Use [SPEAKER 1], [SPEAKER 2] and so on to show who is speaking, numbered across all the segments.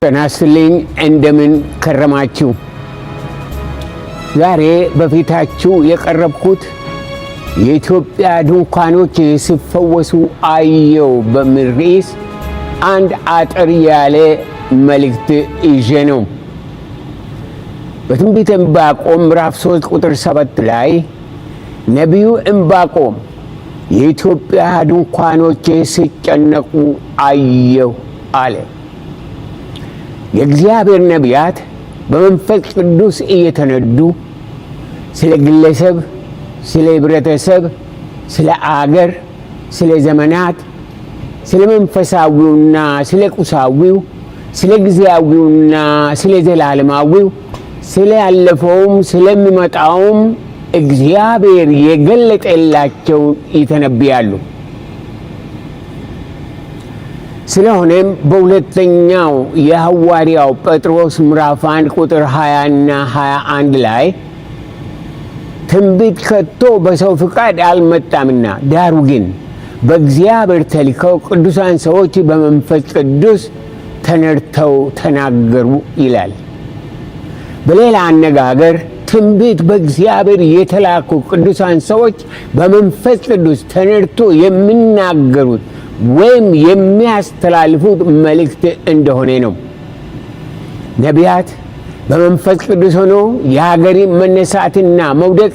[SPEAKER 1] ተናስልኝ እንደምን ከረማችሁ። ዛሬ በፊታችሁ የቀረብኩት የኢትዮጵያ ድንኳኖች ሲፈወሱ አየው በሚል ርዕስ አንድ አጠር ያለ መልእክት ይዤ ነው። በትንቢተ ዕንባቆም ምዕራፍ 3 ቁጥር 7 ላይ ነቢዩ ዕንባቆም የኢትዮጵያ ድንኳኖች ሲጨነቁ አየው አለ። የእግዚአብሔር ነቢያት በመንፈስ ቅዱስ እየተነዱ ስለ ግለሰብ፣ ስለ ህብረተሰብ፣ ስለ አገር፣ ስለ ዘመናት፣ ስለ መንፈሳዊውና ስለ ቁሳዊው፣ ስለ ጊዜያዊውና ስለ ዘላለማዊው፣ ስለ ያለፈውም ስለሚመጣውም እግዚአብሔር የገለጠላቸው ይተነብያሉ። ስለሆነም በሁለተኛው የሐዋርያው ጴጥሮስ ምዕራፍ 1 ቁጥር 20 እና 21 ላይ ትንቢት ከቶ በሰው ፍቃድ አልመጣምና ዳሩ ግን በእግዚአብሔር ተልከው ቅዱሳን ሰዎች በመንፈስ ቅዱስ ተነድተው ተናገሩ ይላል። በሌላ አነጋገር ትንቢት በእግዚአብሔር የተላኩ ቅዱሳን ሰዎች በመንፈስ ቅዱስ ተነድቶ የሚናገሩት ወይም የሚያስተላልፉት መልእክት እንደሆነ ነው። ነቢያት በመንፈስ ቅዱስ ሆኖ የሀገሪ መነሳትና መውደቅ፣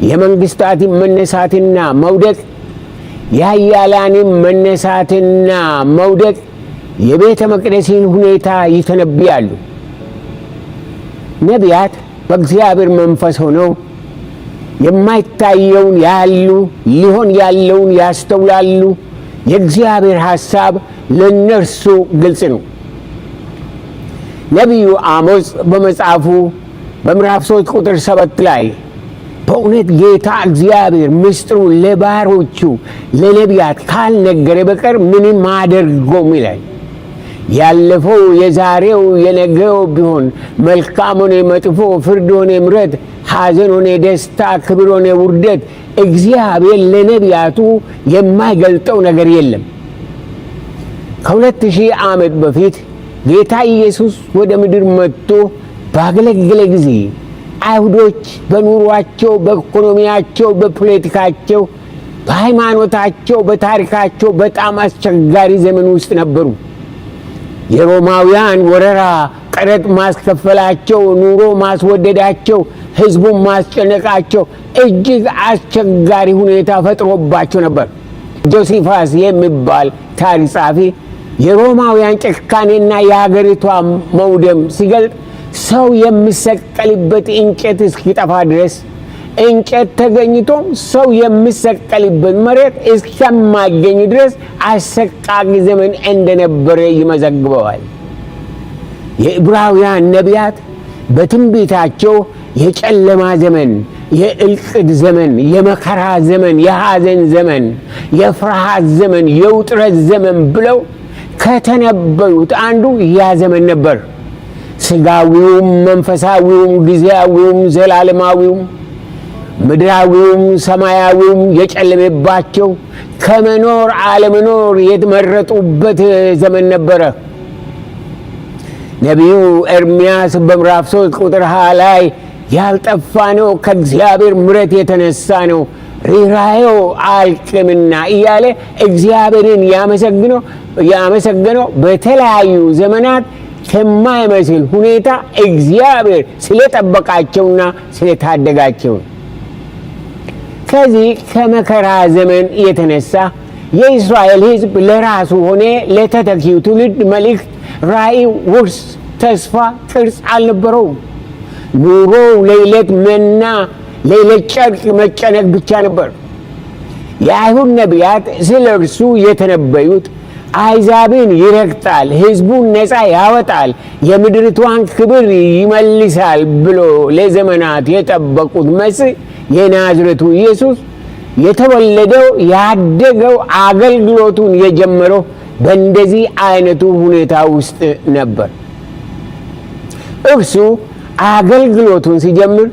[SPEAKER 1] የመንግስታት መነሳትና መውደቅ፣ የኃያላን መነሳትና መውደቅ፣ የቤተ መቅደስን ሁኔታ ይተነብያሉ። ነቢያት በእግዚአብሔር መንፈስ ሆነው የማይታየውን ያያሉ፣ ሊሆን ያለውን ያስተውላሉ። የእግዚአብሔር ሐሳብ ለነርሱ ግልጽ ነው። ነቢዩ አሞጽ በመጽሐፉ በምዕራፍ 3 ቁጥር 7 ላይ በእውነት ጌታ እግዚአብሔር ምስጢሩን ለባሮቹ ለነቢያት ካልነገረ በቀር ምንም አያደርገውም ይላል። ያለፈው የዛሬው የነገው ቢሆን መልካም ሆነ መጥፎ፣ ፍርድ ሆነ ምሕረት፣ ሐዘን ሆነ ደስታ፣ ክብር ሆነ ውርደት እግዚአብሔር ለነቢያቱ የማይገልጠው ነገር የለም። ከ2000 ዓመት በፊት ጌታ ኢየሱስ ወደ ምድር መጥቶ ባገለገለ ጊዜ አይሁዶች በኑሯቸው፣ በኢኮኖሚያቸው፣ በፖለቲካቸው፣ በሃይማኖታቸው፣ በታሪካቸው በጣም አስቸጋሪ ዘመን ውስጥ ነበሩ። የሮማውያን ወረራ፣ ቀረጥ ማስከፈላቸው፣ ኑሮ ማስወደዳቸው፣ ህዝቡን ማስጨነቃቸው እጅግ አስቸጋሪ ሁኔታ ፈጥሮባቸው ነበር። ጆሲፋስ የሚባል ታሪክ ጸሐፊ የሮማውያን ጭካኔና የሀገሪቷ መውደም ሲገልጥ ሰው የሚሰቀልበት እንጨት እስኪጠፋ ድረስ እንጨት ተገኝቶም ሰው የሚሰቀልበት መሬት እስከማይገኝ ድረስ አሰቃቂ ዘመን እንደነበረ ይመዘግበዋል። የዕብራውያን ነቢያት በትንቢታቸው የጨለማ ዘመን፣ የእልቅት ዘመን፣ የመከራ ዘመን፣ የሐዘን ዘመን፣ የፍርሃት ዘመን፣ የውጥረት ዘመን ብለው ከተነበዩት አንዱ ያ ዘመን ነበር። ስጋዊውም፣ መንፈሳዊውም፣ ጊዜያዊውም፣ ዘላለማዊውም፣ ምድራዊውም ሰማያዊውም የጨለመባቸው ከመኖር አለመኖር የተመረጡበት ዘመን ነበረ። ነቢዩ ኤርምያስ በምዕራፍ 3 ቁጥር 20 ላይ ያልጠፋ ነው ከእግዚአብሔር ምሕረት የተነሳ ነው ርኅራኄው አያልቅምና እያለ እግዚአብሔርን ያመሰገነው በተለያዩ ዘመናት ከማይመስል ሁኔታ እግዚአብሔር ስለጠበቃቸውና ስለታደጋቸው። ከዚህ ከመከራ ዘመን የተነሳ የእስራኤል ሕዝብ ለራሱ ሆነ ለተተኪው ትውልድ መልእክት፣ ራእይ፣ ውርስ፣ ተስፋ፣ ቅርጽ አልነበረውም። ኑሮው ለዕለት መና፣ ለዕለት ጨርቅ መጨነቅ ብቻ ነበር። የአይሁድ ነቢያት ስለ እርሱ የተነበዩት አሕዛብን ይረግጣል፣ ሕዝቡን ነፃ ያወጣል፣ የምድሪቷን ክብር ይመልሳል ብሎ ለዘመናት የጠበቁት መሲህ የናዝሬቱ ኢየሱስ የተወለደው ያደገው አገልግሎቱን የጀመረው በእንደዚህ አይነቱ ሁኔታ ውስጥ ነበር። እርሱ አገልግሎቱን ሲጀምር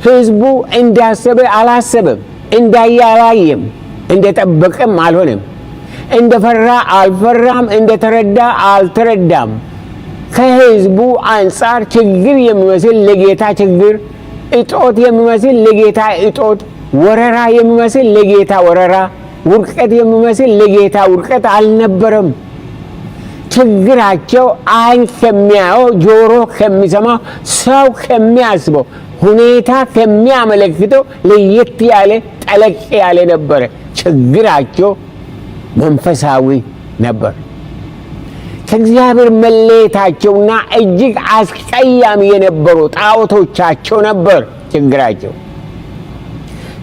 [SPEAKER 1] ሕዝቡ እንዳሰበ አላሰበም፣ እንዳየ አላየም፣ እንደጠበቀም አልሆነም። እንደፈራ አልፈራም፣ እንደተረዳ አልተረዳም። ከህዝቡ አንጻር ችግር የሚመስል ለጌታ ችግር፣ እጦት የሚመስል ለጌታ እጦት፣ ወረራ የሚመስል ለጌታ ወረራ፣ ውድቀት የሚመስል ለጌታ ውድቀት አልነበረም። ችግራቸው ዓይን ከሚያየው፣ ጆሮ ከሚሰማው፣ ሰው ከሚያስበው፣ ሁኔታ ከሚያመለክተው ለየት ያለ ጠለቅ ያለ ነበረ። ችግራቸው መንፈሳዊ ነበር። ከእግዚአብሔር መለየታቸውና እጅግ አስቀያሚ የነበሩ ጣዖቶቻቸው ነበር ችግራቸው።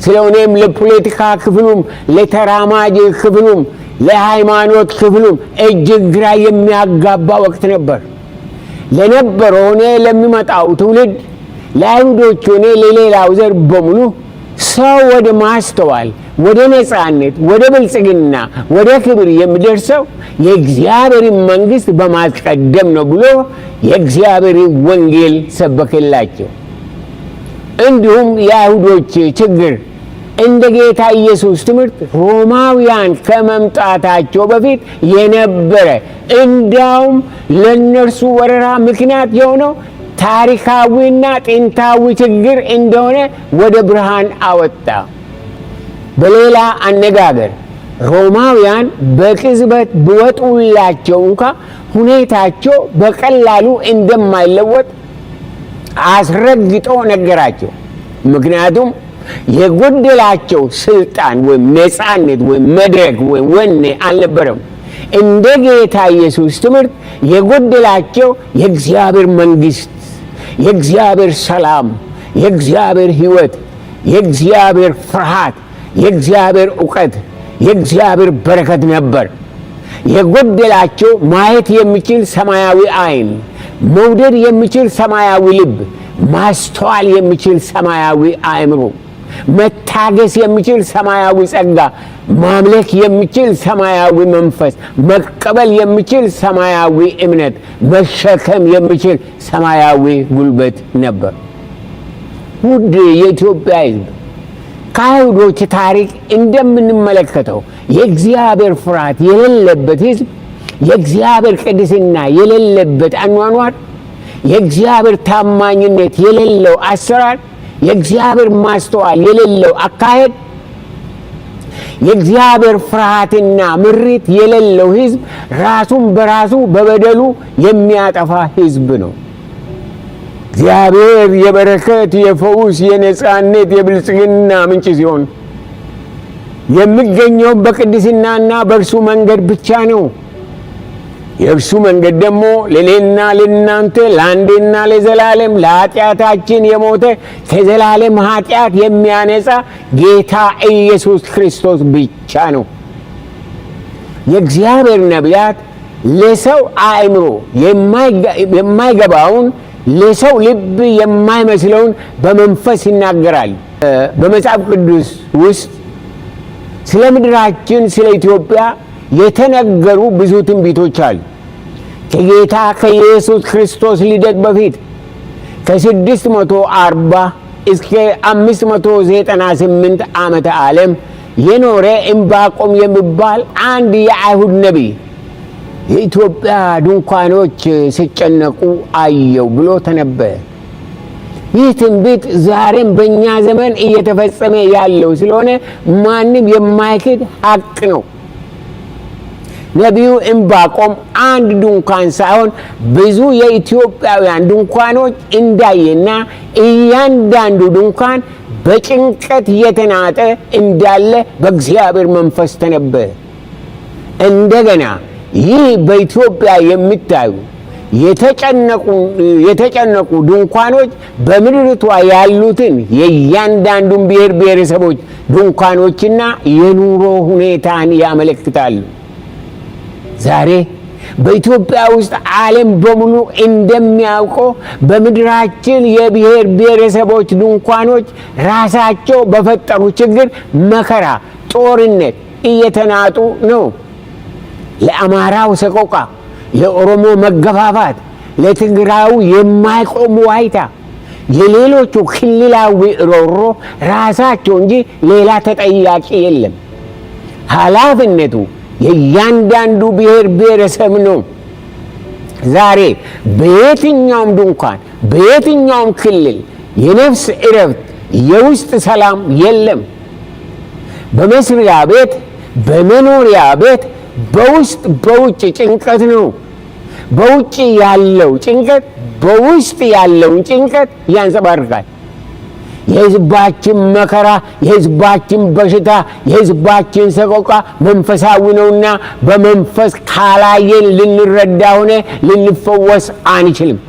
[SPEAKER 1] ስለሆነም ለፖለቲካ ክፍሉም፣ ለተራማጅ ክፍሉም፣ ለሃይማኖት ክፍሉም እጅግ ግራ የሚያጋባ ወቅት ነበር። ለነበረው ሆነ ለሚመጣው ትውልድ፣ ለአይሁዶች ሆነ ለሌላው ዘር በሙሉ ሰው ወደ ማስተዋል፣ ወደ ነፃነት፣ ወደ ብልጽግና፣ ወደ ክብር የሚደርሰው የእግዚአብሔርን መንግሥት በማስቀደም ነው ብሎ የእግዚአብሔርን ወንጌል ሰበከላቸው። እንዲሁም የአይሁዶች ችግር እንደ ጌታ ኢየሱስ ትምህርት ሮማውያን ከመምጣታቸው በፊት የነበረ፣ እንዳውም ለነርሱ ወረራ ምክንያት የሆነው ታሪካዊና ጥንታዊ ችግር እንደሆነ ወደ ብርሃን አወጣ። በሌላ አነጋገር ሮማውያን በቅጽበት ቢወጡላቸው እንኳ ሁኔታቸው በቀላሉ እንደማይለወጥ አስረግጦ ነገራቸው። ምክንያቱም የጎደላቸው ስልጣን ወይም ነፃነት ወይም መድረክ ወይም ወኔ አልነበረም። እንደ ጌታ ኢየሱስ ትምህርት የጎደላቸው የእግዚአብሔር መንግሥት፣ የእግዚአብሔር ሰላም፣ የእግዚአብሔር ሕይወት፣ የእግዚአብሔር ፍርሃት፣ የእግዚአብሔር ዕውቀት፣ የእግዚአብሔር በረከት ነበር። የጎደላቸው ማየት የሚችል ሰማያዊ ዓይን፣ መውደድ የሚችል ሰማያዊ ልብ፣ ማስተዋል የሚችል ሰማያዊ አእምሮ፣ መታገስ የሚችል ሰማያዊ ጸጋ፣ ማምለክ የሚችል ሰማያዊ መንፈስ፣ መቀበል የሚችል ሰማያዊ እምነት፣ መሸከም የሚችል ሰማያዊ ጉልበት ነበር። ውድ የኢትዮጵያ ሕዝብ፣ ከአይሁዶች ታሪክ እንደምንመለከተው የእግዚአብሔር ፍርሃት የሌለበት ሕዝብ፣ የእግዚአብሔር ቅድስና የሌለበት አኗኗር፣ የእግዚአብሔር ታማኝነት የሌለው አሰራር፣ የእግዚአብሔር ማስተዋል የሌለው አካሄድ፣ የእግዚአብሔር ፍርሃትና ምሪት የሌለው ሕዝብ ራሱን በራሱ በበደሉ የሚያጠፋ ሕዝብ ነው። እግዚአብሔር የበረከት፣ የፈውስ፣ የነፃነት፣ የብልጽግና ምንጭ ሲሆን የሚገኘው በቅድስናና በእርሱ መንገድ ብቻ ነው። የእርሱ መንገድ ደግሞ ለእኔና ለእናንተ ለአንዴና ለዘላለም ለኃጢአታችን የሞተ ከዘላለም ኃጢአት የሚያነጻ ጌታ ኢየሱስ ክርስቶስ ብቻ ነው። የእግዚአብሔር ነቢያት ለሰው አእምሮ የማይገባውን ለሰው ልብ የማይመስለውን በመንፈስ ይናገራል። በመጽሐፍ ቅዱስ ውስጥ ስለ ምድራችን ስለ ኢትዮጵያ የተነገሩ ብዙ ትንቢቶች አሉ። ከጌታ ከኢየሱስ ክርስቶስ ልደት በፊት ከ640 እስከ 598 ዓመተ ዓለም የኖረ ዕንባቆም የሚባል አንድ የአይሁድ ነቢይ የኢትዮጵያ ድንኳኖች ሲጨነቁ አየው ብሎ ተነበየ። ይህ ትንቢት ዛሬም በእኛ ዘመን እየተፈጸመ ያለው ስለሆነ ማንም የማይክድ ሀቅ ነው። ነቢዩ ዕንባቆም አንድ ድንኳን ሳይሆን ብዙ የኢትዮጵያውያን ድንኳኖች እንዳየና እያንዳንዱ ድንኳን በጭንቀት እየተናጠ እንዳለ በእግዚአብሔር መንፈስ ተነበየ። እንደገና ይህ በኢትዮጵያ የሚታዩ የተጨነቁ ድንኳኖች በምድሪቷ ያሉትን የእያንዳንዱን ብሔር ብሔረሰቦች ድንኳኖችና የኑሮ ሁኔታን ያመለክታሉ። ዛሬ በኢትዮጵያ ውስጥ ዓለም በሙሉ እንደሚያውቀው በምድራችን የብሔር ብሔረሰቦች ድንኳኖች ራሳቸው በፈጠሩ ችግር፣ መከራ፣ ጦርነት እየተናጡ ነው። ለአማራው ሰቆቃ፣ ለኦሮሞ መገፋፋት፣ ለትግራዩ የማይቆም ዋይታ፣ የሌሎቹ ክልላዊ ሮሮ ራሳቸው እንጂ ሌላ ተጠያቂ የለም። ኃላፊነቱ የእያንዳንዱ ብሔር ብሔረሰብ ነው። ዛሬ በየትኛውም ድንኳን በየትኛውም ክልል የነፍስ እረፍት የውስጥ ሰላም የለም። በመስሪያ ቤት በመኖሪያ ቤት በውስጥ በውጭ ጭንቀት ነው። በውጭ ያለው ጭንቀት በውስጥ ያለውን ጭንቀት ያንጸባርቃል። የሕዝባችን መከራ፣ የሕዝባችን በሽታ፣ የሕዝባችን ሰቆቃ መንፈሳዊ ነውና በመንፈስ ካላየን ልንረዳ ሆነ ልንፈወስ አንችልም።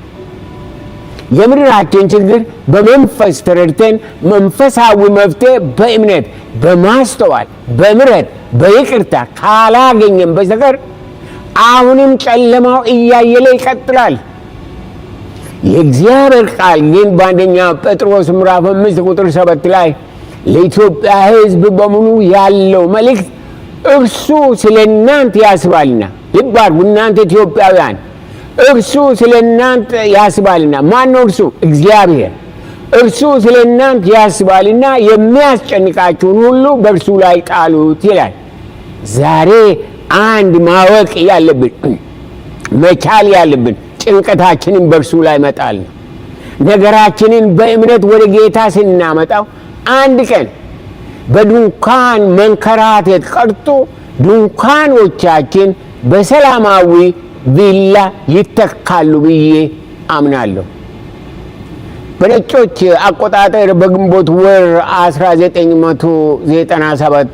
[SPEAKER 1] የምድራችን ችግር በመንፈስ ተረድተን መንፈሳዊ መፍትሄ በእምነት በማስተዋል በምሕረት በይቅርታ ካላገኘን በስተቀር አሁንም ጨለማው እያየለ ይቀጥላል። የእግዚአብሔር ቃል ግን በአንደኛ ጴጥሮስ ምዕራፍ 5 ቁጥር 7 ላይ ለኢትዮጵያ ሕዝብ በሙሉ ያለው መልእክት እርሱ ስለ እናንተ ያስባልና፣ ልብ አድርጉ እናንተ ኢትዮጵያውያን፣ እርሱ ስለ እናንተ ያስባልና። ማን ነው እርሱ? እግዚአብሔር። እርሱ ስለ እናንተ ያስባልና የሚያስጨንቃችሁን ሁሉ በእርሱ ላይ ጣሉት ይላል። ዛሬ አንድ ማወቅ ያለብን መቻል ያለብን ጭንቀታችንን በእርሱ ላይ መጣል ነው። ነገራችንን በእምነት ወደ ጌታ ስናመጣው አንድ ቀን በድንኳን መንከራተት ቀርቶ ድንኳኖቻችን በሰላማዊ ቪላ ይተካሉ ብዬ አምናለሁ። በነጮች አቆጣጠር በግንቦት ወር 1997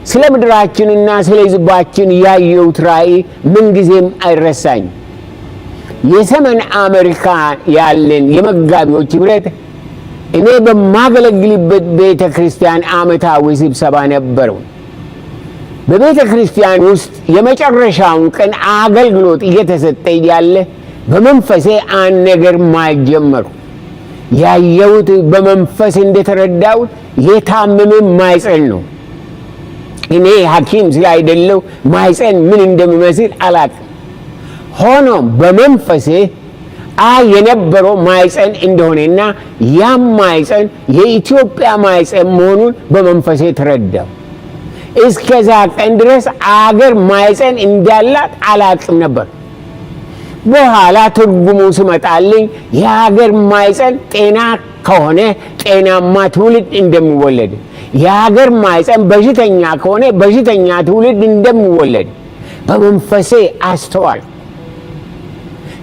[SPEAKER 1] ስለ ምድራችንና ስለ ሕዝባችን ያየሁት ራእይ ምንጊዜም አይረሳኝም። የሰሜን አሜሪካ ያለን የመጋቢዎች ኅብረት እኔ በማገለግልበት ቤተ ክርስቲያን ዓመታዊ ስብሰባ ነበረው። በቤተ ክርስቲያን ውስጥ የመጨረሻውን ቀን አገልግሎት እየተሰጠ ያለ በመንፈሴ አንድ ነገር ማየት ጀመርኩ። ያየሁት በመንፈስ እንደተረዳሁት የታመመ ማይፀን ነው። እኔ ሐኪም ስላይደለው ማይፀን ምን እንደሚመስል አላውቅም። ሆኖም በመንፈሴ የነበረው ማይፀን እንደሆነና ያም ማይፀን የኢትዮጵያ ማይፀን መሆኑን በመንፈሴ ተረዳሁ። እስከዛ ቀን ድረስ አገር ማይፀን እንዳላት አላውቅም ነበር። በኋላ ትርጉሙ ስመጣልኝ የሀገር ማይፀን ጤና ከሆነ ጤናማ ትውልድ እንደሚወለድ፣ የሀገር ማይፀን በሽተኛ ከሆነ በሽተኛ ትውልድ እንደሚወለድ በመንፈሴ አስተዋል።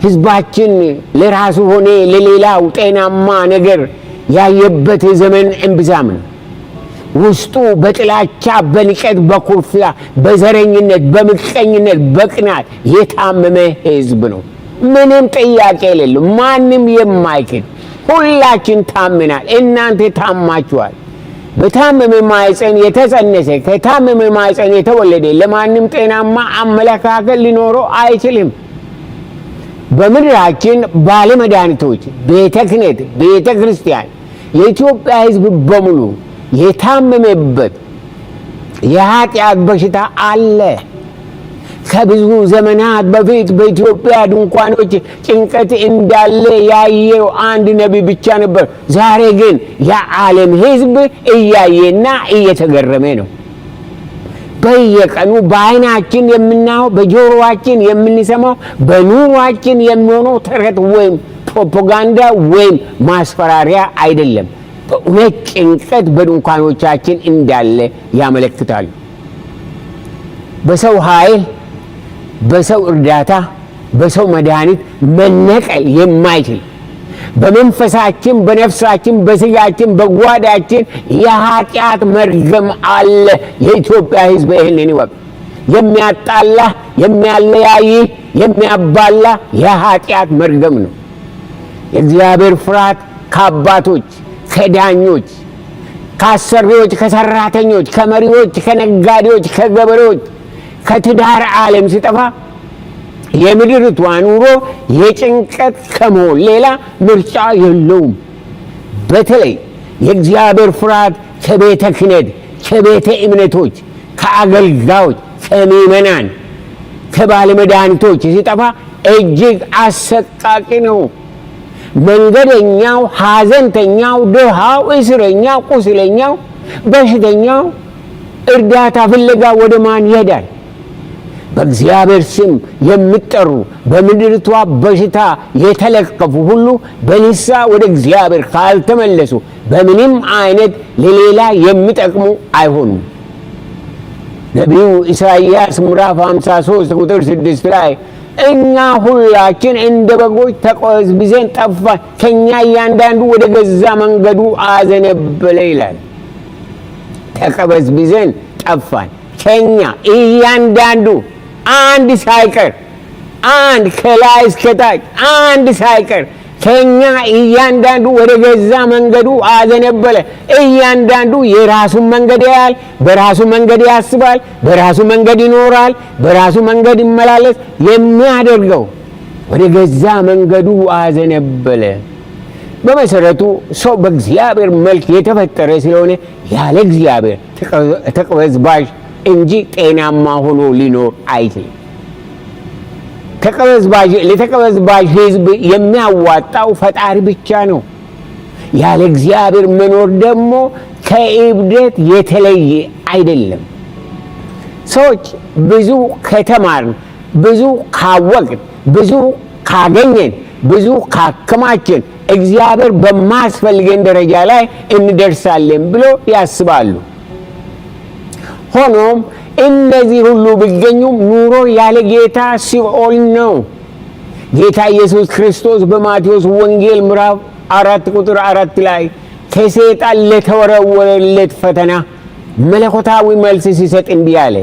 [SPEAKER 1] ሕዝባችን ለራሱ ሆነ ለሌላው ጤናማ ነገር ያየበት ዘመን እምብዛም ነው። ውስጡ በጥላቻ፣ በንቀት፣ በኩርፊያ፣ በዘረኝነት፣ በምቀኝነት፣ በቅናት የታመመ ሕዝብ ነው። ምንም ጥያቄ የሌለው ማንም የማይክድ ሁላችን ታምናል። እናንተ ታማችኋል። በታመመ ማይፀን የተጸነሰ ከታመመ ማይፀን የተወለደ ለማንም ጤናማ አመለካከት ሊኖረው አይችልም። በምድራችን ባለመድኃኒቶች፣ ቤተ ክህነት፣ ቤተ ክርስቲያን፣ የኢትዮጵያ ሕዝብ በሙሉ የታመመበት የኃጢአት በሽታ አለ። ከብዙ ዘመናት በፊት በኢትዮጵያ ድንኳኖች ጭንቀት እንዳለ ያየው አንድ ነቢይ ብቻ ነበር። ዛሬ ግን የዓለም ሕዝብ እያየና እየተገረመ ነው። በየቀኑ በዓይናችን የምናየው በጆሮአችን የምንሰማው በኑሯችን የሚሆነው ተረት ወይም ፕሮፓጋንዳ ወይም ማስፈራሪያ አይደለም። በእውነት ጭንቀት በድንኳኖቻችን እንዳለ ያመለክታሉ። በሰው ኃይል፣ በሰው እርዳታ፣ በሰው መድኃኒት መነቀል የማይችል በመንፈሳችን፣ በነፍሳችን፣ በስጋችን፣ በጓዳችን የኃጢአት መርገም አለ። የኢትዮጵያ ሕዝብ ይህንን ይወቅ። የሚያጣላ፣ የሚያለያይ፣ የሚያባላ የኃጢአት መርገም ነው። የእግዚአብሔር ፍርሃት ከአባቶች፣ ከዳኞች፣ ከአሰሪዎች፣ ከሰራተኞች፣ ከመሪዎች፣ ከነጋዴዎች፣ ከገበሬዎች፣ ከትዳር ዓለም ሲጠፋ የምድርቷ ኑሮ የጭንቀት ከመሆን ሌላ ምርጫ የለውም። በተለይ የእግዚአብሔር ፍርሃት ከቤተ ክህነት፣ ከቤተ እምነቶች፣ ከአገልጋዮች፣ ከምዕመናን፣ ከባለመድኃኒቶች ሲጠፋ እጅግ አሰቃቂ ነው። መንገደኛው፣ ሐዘንተኛው፣ ድሃው፣ እስረኛው፣ ቁስለኛው፣ በሽተኛው እርዳታ ፍለጋ ወደ ማን ይሄዳል? በእግዚአብሔር ስም የሚጠሩ በምድሪቷ በሽታ የተለቀፉ ሁሉ በንስሐ ወደ እግዚአብሔር ካልተመለሱ በምንም አይነት ለሌላ የሚጠቅሙ አይሆኑም። ነቢዩ ኢሳይያስ ምዕራፍ 53 ቁጥር 6 ላይ እኛ ሁላችን እንደ በጎች ተቅበዝብዘን ጠፋን፣ ከኛ እያንዳንዱ ወደ ገዛ መንገዱ አዘነበለ ይላል። ተቅበዝብዘን ጠፋን፣ ከኛ እያንዳንዱ አንድ ሳይቀር፣ አንድ ከላይ እስከ ታች አንድ ሳይቀር ከኛ እያንዳንዱ ወደ ገዛ መንገዱ አዘነበለ። እያንዳንዱ የራሱን መንገድ ያያል፣ በራሱ መንገድ ያስባል፣ በራሱ መንገድ ይኖራል፣ በራሱ መንገድ ይመላለስ። የሚያደርገው ወደ ገዛ መንገዱ አዘነበለ። በመሰረቱ ሰው በእግዚአብሔር መልክ የተፈጠረ ስለሆነ ያለ እግዚአብሔር ተቅበዝባዥ እንጂ ጤናማ ሆኖ ሊኖር አይችልም። ለተቅበዝባዥ ሕዝብ የሚያዋጣው ፈጣሪ ብቻ ነው። ያለ እግዚአብሔር መኖር ደግሞ ከእብደት የተለየ አይደለም። ሰዎች ብዙ ከተማርን፣ ብዙ ካወቅን፣ ብዙ ካገኘን፣ ብዙ ካከማችን እግዚአብሔር በማያስፈልገን ደረጃ ላይ እንደርሳለን ብሎ ያስባሉ። ሆኖም እነዚህ ሁሉ ቢገኙም ኑሮ ያለ ጌታ ሲኦል ነው። ጌታ ኢየሱስ ክርስቶስ በማቴዎስ ወንጌል ምዕራፍ 4 ቁጥር 4 ላይ ከሰይጣን ለተወረወረለት ፈተና መለኮታዊ መልስ ሲሰጥ እንዲህ አለ፣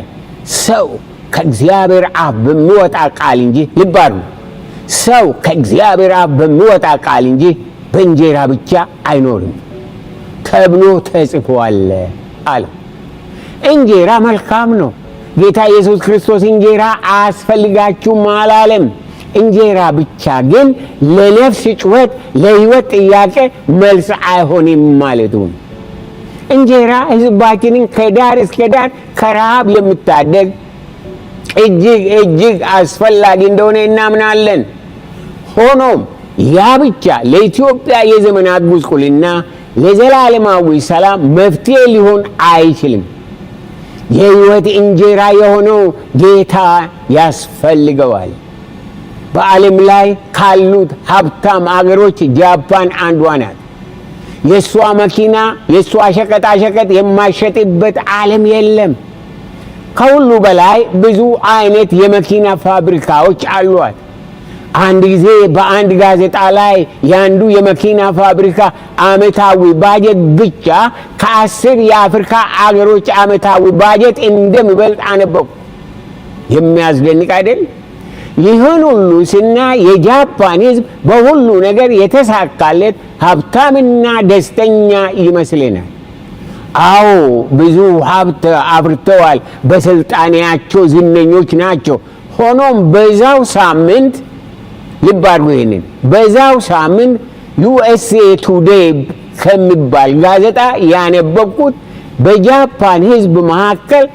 [SPEAKER 1] ሰው ከእግዚአብሔር አፍ በሚወጣ ቃል እንጂ ልባሩ ሰው ከእግዚአብሔር አፍ በሚወጣ ቃል እንጂ በእንጀራ ብቻ አይኖርም ተብሎ ተጽፏል አለ። እንጀራ መልካም ነው። ጌታ ኢየሱስ ክርስቶስ እንጀራ አያስፈልጋችሁም አላለም። እንጀራ ብቻ ግን ለነፍስ ጩኸት፣ ለሕይወት ጥያቄ መልስ አይሆንም ማለቱ። እንጀራ ሕዝባችንን ከዳር እስከ ዳር ከረሃብ የምታደግ እጅግ አስፈላጊ እንደሆነ እናምናለን። ሆኖም ያ ብቻ ለኢትዮጵያ የዘመናት ጉስቁልና ለዘላለማዊ ሰላም መፍትሄ ሊሆን አይችልም። የሕይወት እንጀራ የሆነው ጌታ ያስፈልገዋል። በዓለም ላይ ካሉት ሀብታም አገሮች ጃፓን አንዷ ናት። የእሷ መኪና፣ የእሷ ሸቀጣሸቀጥ የማይሸጥበት ዓለም የለም። ከሁሉ በላይ ብዙ አይነት የመኪና ፋብሪካዎች አሏት። አንድ ጊዜ በአንድ ጋዜጣ ላይ ያንዱ የመኪና ፋብሪካ ዓመታዊ ባጀት ብቻ ከ10 የአፍሪካ አገሮች ዓመታዊ ባጀት እንደሚበልጥ አነበብኩ። የሚያስደንቅ አይደል? ይህን ሁሉ ስናይ የጃፓን ሕዝብ በሁሉ ነገር የተሳካለት ሀብታምና ደስተኛ ይመስለናል። አዎ ብዙ ሀብት አፍርተዋል፣ በስልጣኔያቸው ዝነኞች ናቸው። ሆኖም በዛው ሳምንት ልብ አድርጉ፣ ይሄንን በዛው ሳምንት USA ቱዴይ ከሚባል ጋዜጣ ያነበብኩት በጃፓን ሕዝብ መካከል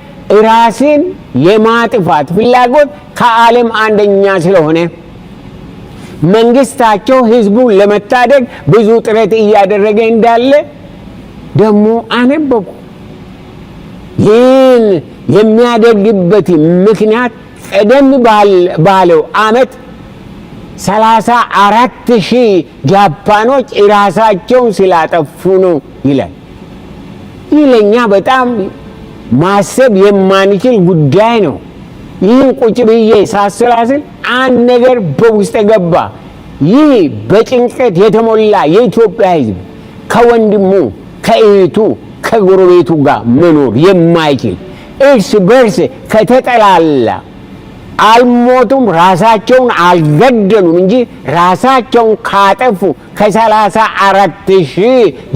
[SPEAKER 1] ራስን የማጥፋት ፍላጎት ከዓለም አንደኛ ስለሆነ መንግስታቸው ሕዝቡን ለመታደግ ብዙ ጥረት እያደረገ እንዳለ ደግሞ አነበብኩ። ይህን የሚያደርግበት ምክንያት ቀደም ባለው ዓመት 34,000 ጃፓኖች ራሳቸውን ስላጠፉ ነው ይላል። ይህ ለእኛ በጣም ማሰብ የማንችል ጉዳይ ነው። ይህን ቁጭ ብዬ ሳሰላስል አንድ ነገር በውስጥ ገባ። ይህ በጭንቀት የተሞላ የኢትዮጵያ ሕዝብ ከወንድሙ ከእህቱ ከጎረቤቱ ጋር መኖር የማይችል እርስ በርስ ከተጠላላ አልሞቱም፣ ራሳቸውን አልገደሉም እንጂ ራሳቸውን ካጠፉ ከ34,000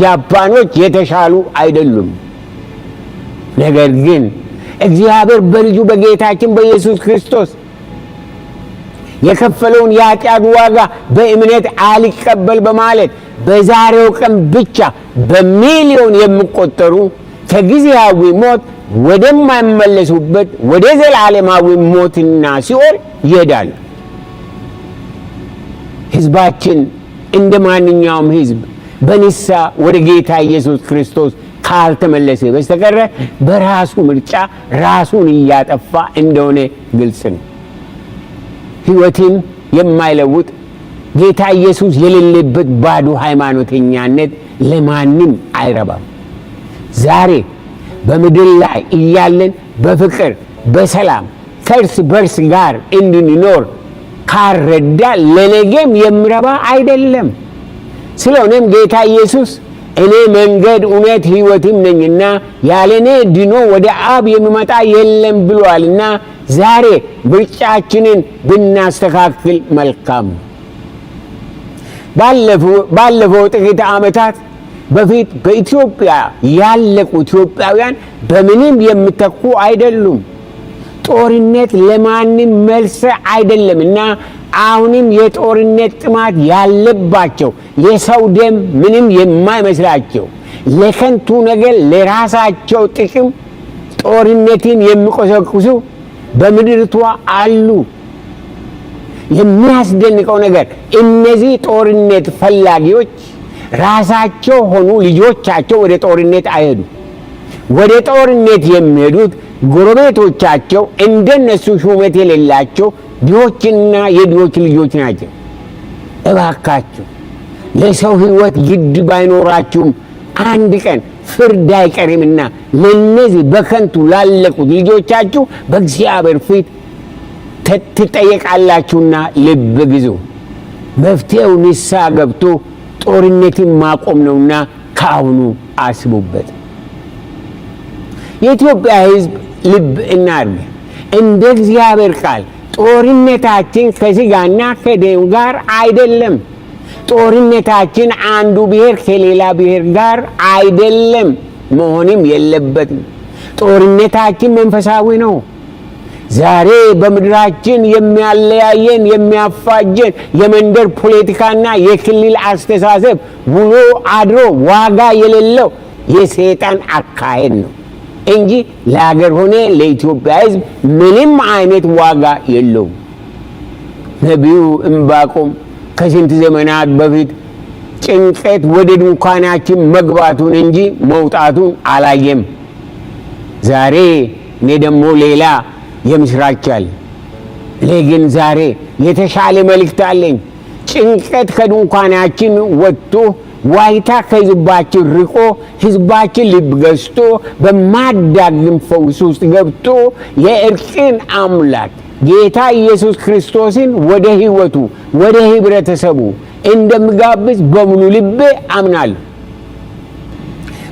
[SPEAKER 1] ጃፓኖች የተሻሉ አይደሉም። ነገር ግን እግዚአብሔር በልጁ በጌታችን በኢየሱስ ክርስቶስ የከፈለውን የኃጢአት ዋጋ በእምነት አልቀበል በማለት በዛሬው ቀን ብቻ በሚሊዮን የሚቆጠሩ ከጊዜያዊ ሞት ወደማይመለሱበት ወደ ዘላለማዊ ሞትና ሲኦል ይሄዳሉ። ሕዝባችን እንደ ማንኛውም ሕዝብ በንስሐ ወደ ጌታ ኢየሱስ ክርስቶስ ካልተመለሰ በስተቀር በራሱ ምርጫ ራሱን እያጠፋ እንደሆነ ግልጽ ነው። ሕይወትን የማይለውጥ ጌታ ኢየሱስ የሌለበት ባዶ ሃይማኖተኛነት ለማንም አይረባም። ዛሬ በምድር ላይ እያለን በፍቅር በሰላም ከእርስ በርስ ጋር እንድንኖር ካረዳ ለነገም የሚረባ አይደለም። ስለሆነም ጌታ ኢየሱስ እኔ መንገድ እውነት ሕይወትም ነኝና ያለ እኔ ድኖ ወደ አብ የሚመጣ የለም ብሏልና ዛሬ ምርጫችንን ብናስተካክል መልካም ነው። ባለፈው ጥቂት ዓመታት በፊት በኢትዮጵያ ያለቁ ኢትዮጵያውያን በምንም የሚተኩ አይደሉም። ጦርነት ለማንም መልስ አይደለምና አሁንም የጦርነት ጥማት ያለባቸው የሰው ደም ምንም የማይመስላቸው ለከንቱ ነገር ለራሳቸው ጥቅም ጦርነትን የሚቆሰቁሱ በምድርቷ አሉ። የሚያስደንቀው ነገር እነዚህ ጦርነት ፈላጊዎች ራሳቸው ሆኑ ልጆቻቸው ወደ ጦርነት አይሄዱ። ወደ ጦርነት የሚሄዱት ጎረቤቶቻቸው እንደነሱ ሹመት የሌላቸው ድሆችና የድሆች ልጆች ናቸው። እባካችሁ ለሰው ሕይወት ግድ ባይኖራችሁም አንድ ቀን ፍርድ አይቀርምና ለነዚህ በከንቱ ላለቁት ልጆቻችሁ በእግዚአብሔር ፊት ትጠየቃላችሁና ልብ ግዙ። መፍትሄው ንስሐ ገብቶ ጦርነትን ማቆም ነውና ከአሁኑ አስቡበት። የኢትዮጵያ ሕዝብ ልብ እናድርግ። እንደ እግዚአብሔር ቃል ጦርነታችን ከሥጋና ከደም ጋር አይደለም። ጦርነታችን አንዱ ብሔር ከሌላ ብሔር ጋር አይደለም፣ መሆንም የለበትም። ጦርነታችን መንፈሳዊ ነው። ዛሬ በምድራችን የሚያለያየን የሚያፋጀን የመንደር ፖለቲካና የክልል አስተሳሰብ ውሎ አድሮ ዋጋ የሌለው የሰይጣን አካሄድ ነው እንጂ ለሀገር ሆነ ለኢትዮጵያ ሕዝብ ምንም አይነት ዋጋ የለውም። ነቢዩ ዕንባቆም ከስንት ዘመናት በፊት ጭንቀት ወደ ድንኳናችን መግባቱን እንጂ መውጣቱን አላየም። ዛሬ እኔ ደግሞ ሌላ የምስራች አለ። እኔ ግን ዛሬ የተሻለ መልእክት አለኝ። ጭንቀት ከድንኳናችን ወጥቶ ዋይታ ከሕዝባችን ርቆ ሕዝባችን ልብ ገዝቶ በማዳግም ፈውስ ውስጥ ገብቶ የእርቅን አምላክ ጌታ ኢየሱስ ክርስቶስን ወደ ሕይወቱ ወደ ህብረተሰቡ እንደምጋብዝ በሙሉ ልቤ አምናለሁ።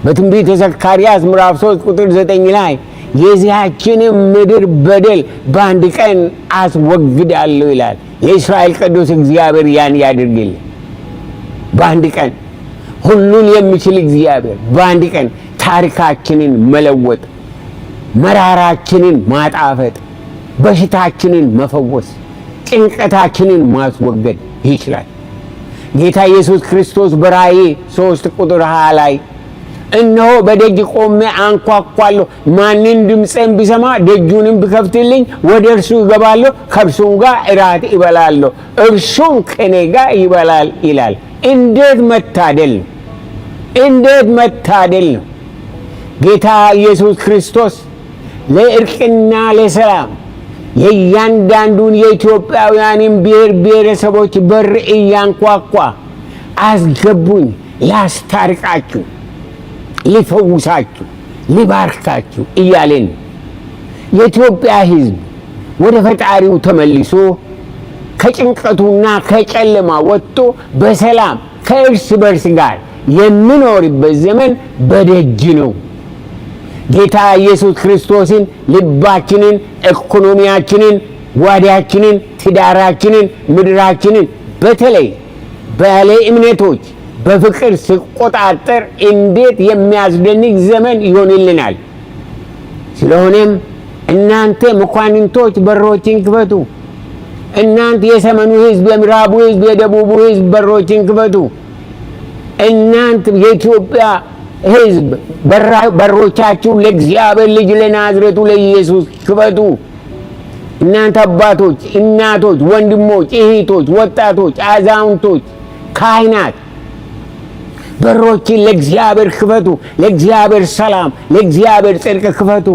[SPEAKER 1] በትንቢተ ዘካርያስ ምዕራፍ 3 ቁጥር 9 ላይ የዚያችንም ምድር በደል በአንድ ቀን አስወግዳለሁ ይላል። የእስራኤል ቅዱስ እግዚአብሔር ያን ያድርግልን። በአንድ ቀን ሁሉን የሚችል እግዚአብሔር በአንድ ቀን ታሪካችንን መለወጥ፣ መራራችንን ማጣፈጥ፣ በሽታችንን መፈወስ፣ ጭንቀታችንን ማስወገድ ይችላል። ጌታ ኢየሱስ ክርስቶስ በራእይ 3 ቁጥር 20 ላይ እነሆ በደጅ ቆሜ አንኳኳለሁ፣ ማንን ድምፄን ቢሰማ ደጁንም ቢከፍትልኝ ወደ እርሱ እገባለሁ፣ ከእርሱም ጋር እራት ይበላለሁ፣ እርሱም ከእኔ ጋር ይበላል ይላል። እንዴት መታደል ነው! እንዴት መታደል ነው! ጌታ ኢየሱስ ክርስቶስ ለእርቅና ለሰላም የእያንዳንዱን የኢትዮጵያውያንን ብሔር ብሔረሰቦች በር እያንኳኳ አስገቡኝ፣ ላስታርቃችሁ፣ ሊፈውሳችሁ፣ ሊባርካችሁ እያለን የኢትዮጵያ ሕዝብ ወደ ፈጣሪው ተመልሶ ከጭንቀቱና ከጨለማ ወጥቶ በሰላም ከእርስ በርስ ጋር የሚኖርበት ዘመን በደጅ ነው። ጌታ ኢየሱስ ክርስቶስን ልባችንን፣ ኢኮኖሚያችንን፣ ጓዳችንን፣ ትዳራችንን፣ ምድራችንን በተለይ ባለ እምነቶች በፍቅር ሲቆጣጠር እንዴት የሚያስደንቅ ዘመን ይሆንልናል። ስለሆነም እናንተ መኳንንቶች በሮችን ክፈቱ። እናንተ የሰሜኑ ሕዝብ፣ የምዕራቡ ሕዝብ፣ የደቡቡ ሕዝብ በሮችን ክፈቱ። እናንተ የኢትዮጵያ ሕዝብ በሮቻችሁን ለእግዚአብሔር ልጅ ለናዝሬቱ ለኢየሱስ ክፈቱ። እናንተ አባቶች፣ እናቶች፣ ወንድሞች፣ እህቶች፣ ወጣቶች፣ አዛውንቶች፣ ካህናት በሮችን ለእግዚአብሔር ክፈቱ። ለእግዚአብሔር ሰላም፣ ለእግዚአብሔር ጽድቅ ክፈቱ።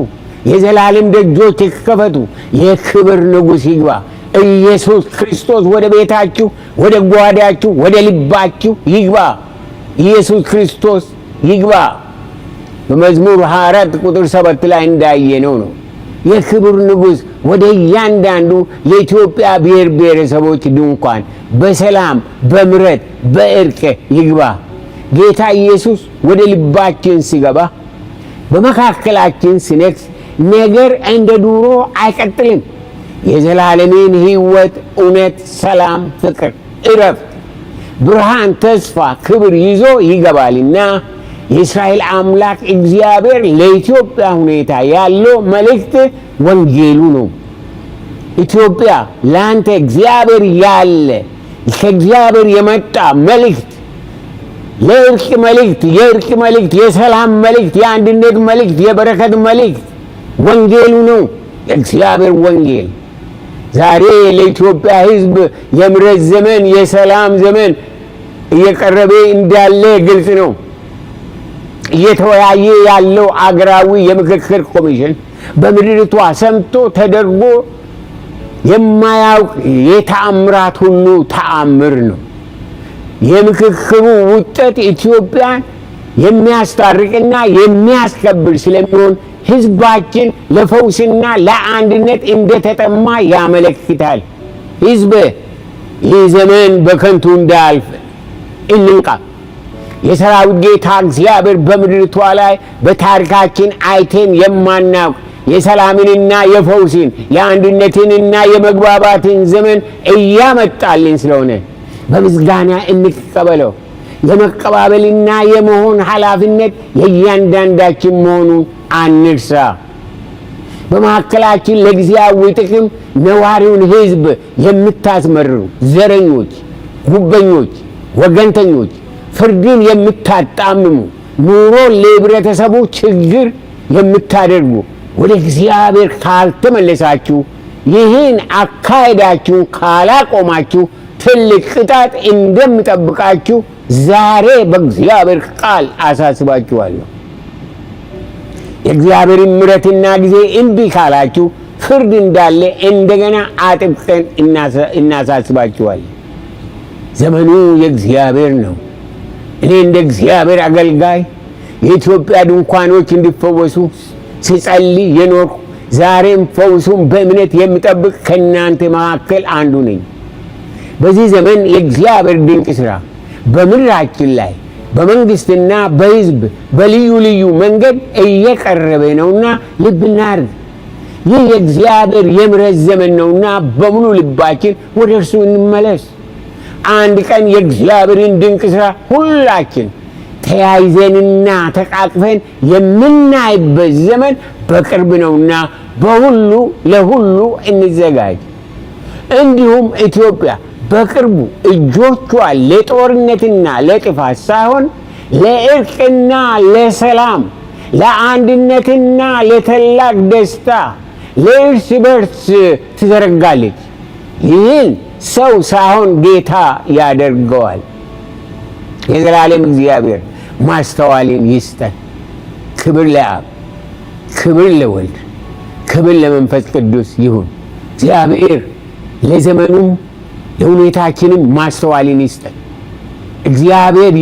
[SPEAKER 1] የዘላለም ደጆች ይከፈቱ። የክብር ንጉሥ ይግባ። ኢየሱስ ክርስቶስ ወደ ቤታችሁ፣ ወደ ጓዳችሁ፣ ወደ ልባችሁ ይግባ። ኢየሱስ ክርስቶስ ይግባ። በመዝሙር 24 ቁጥር 7 ላይ እንዳየነው ነው። የክብር ንጉሥ ወደ እያንዳንዱ የኢትዮጵያ ብሔር ብሔረሰቦች ድንኳን በሰላም በምሕረት በእርቅ ይግባ። ጌታ ኢየሱስ ወደ ልባችን ሲገባ በመካከላችን ሲነግስ ነገር እንደ ድሮ አይቀጥልም። የዘላለምን ሕይወት፣ እውነት፣ ሰላም፣ ፍቅር፣ እረፍት፣ ብርሃን፣ ተስፋ፣ ክብር ይዞ ይገባልና የእስራኤል አምላክ እግዚአብሔር ለኢትዮጵያ ሁኔታ ያለው መልእክት ወንጌሉ ነው። ኢትዮጵያ ለአንተ እግዚአብሔር ያለ ከእግዚአብሔር የመጣ መልእክት፣ የእርቅ መልእክት፣ የእርቅ መልእክት፣ የሰላም መልእክት፣ የአንድነት መልእክት፣ የበረከት መልእክት ወንጌሉ ነው። የእግዚአብሔር ወንጌል ዛሬ ለኢትዮጵያ ሕዝብ የምሕረት ዘመን፣ የሰላም ዘመን እየቀረበ እንዳለ ግልጽ ነው። እየተወያየ ያለው አገራዊ የምክክር ኮሚሽን በምድሪቷ ሰምቶ ተደርጎ የማያውቅ የተአምራት ሁሉ ተአምር ነው። የምክክሩ ውጤት ኢትዮጵያን የሚያስታርቅና የሚያስከብር ስለሚሆን ሕዝባችን ለፈውስና ለአንድነት እንደተጠማ ያመለክታል። ሕዝብ ይህ ዘመን በከንቱ እንዳያልፍ እንንቃ። የሰራዊት ጌታ እግዚአብሔር በምድሪቷ ላይ በታሪካችን አይተን የማናውቅ የሰላምንና የፈውስን የአንድነትንና የመግባባትን ዘመን እያመጣልን ስለሆነ በምስጋና እንቀበለው። የመቀባበልና የመሆን ኃላፊነት የእያንዳንዳችን መሆኑን አንርሳ። በመካከላችን ለጊዜያዊ ጥቅም ነዋሪውን ሕዝብ የምታስመርሩ ዘረኞች፣ ጉበኞች፣ ወገንተኞች፣ ፍርድን የምታጣምሙ፣ ኑሮ ለህብረተሰቡ ችግር የምታደርጉ ወደ እግዚአብሔር ካልተመለሳችሁ፣ ይህን አካሄዳችሁን ካላቆማችሁ ትልቅ ቅጣት እንደሚጠብቃችሁ ዛሬ በእግዚአብሔር ቃል አሳስባችኋለሁ። የእግዚአብሔርን ምሕረትና ጊዜ እምቢ ካላችሁ ፍርድ እንዳለ እንደገና አጥብቀን እናሳስባችኋለን። ዘመኑ የእግዚአብሔር ነው። እኔ እንደ እግዚአብሔር አገልጋይ የኢትዮጵያ ድንኳኖች እንዲፈወሱ ሲጸልይ የኖርኩ ዛሬም ፈውሱን በእምነት የሚጠብቅ ከእናንተ መካከል አንዱ ነኝ። በዚህ ዘመን የእግዚአብሔር ድንቅ ሥራ በምድራችን ላይ በመንግስትና በሕዝብ በልዩ ልዩ መንገድ እየቀረበ ነውና ልብ እናድርግ። ይህ የእግዚአብሔር የምሕረት ዘመን ነውና በሙሉ ልባችን ወደ እርሱ እንመለስ። አንድ ቀን የእግዚአብሔርን ድንቅ ሥራ ሁላችን ተያይዘንና ተቃቅፈን የምናይበት ዘመን በቅርብ ነውና በሁሉ ለሁሉ እንዘጋጅ። እንዲሁም ኢትዮጵያ በቅርቡ እጆቿን ለጦርነትና ለጥፋት ሳይሆን ለእርቅና ለሰላም፣ ለአንድነትና ለታላቅ ደስታ፣ ለእርስ በርስ ትዘረጋለች። ይህን ሰው ሳይሆን ጌታ ያደርገዋል። የዘላለም እግዚአብሔር ማስተዋልን ይስጠን። ክብር ለአብ፣ ክብር ለወልድ፣ ክብር ለመንፈስ ቅዱስ ይሁን። እግዚአብሔር ለዘመኑም ለሁኔታችንም ማስተዋልን ይስጠን። እግዚአብሔር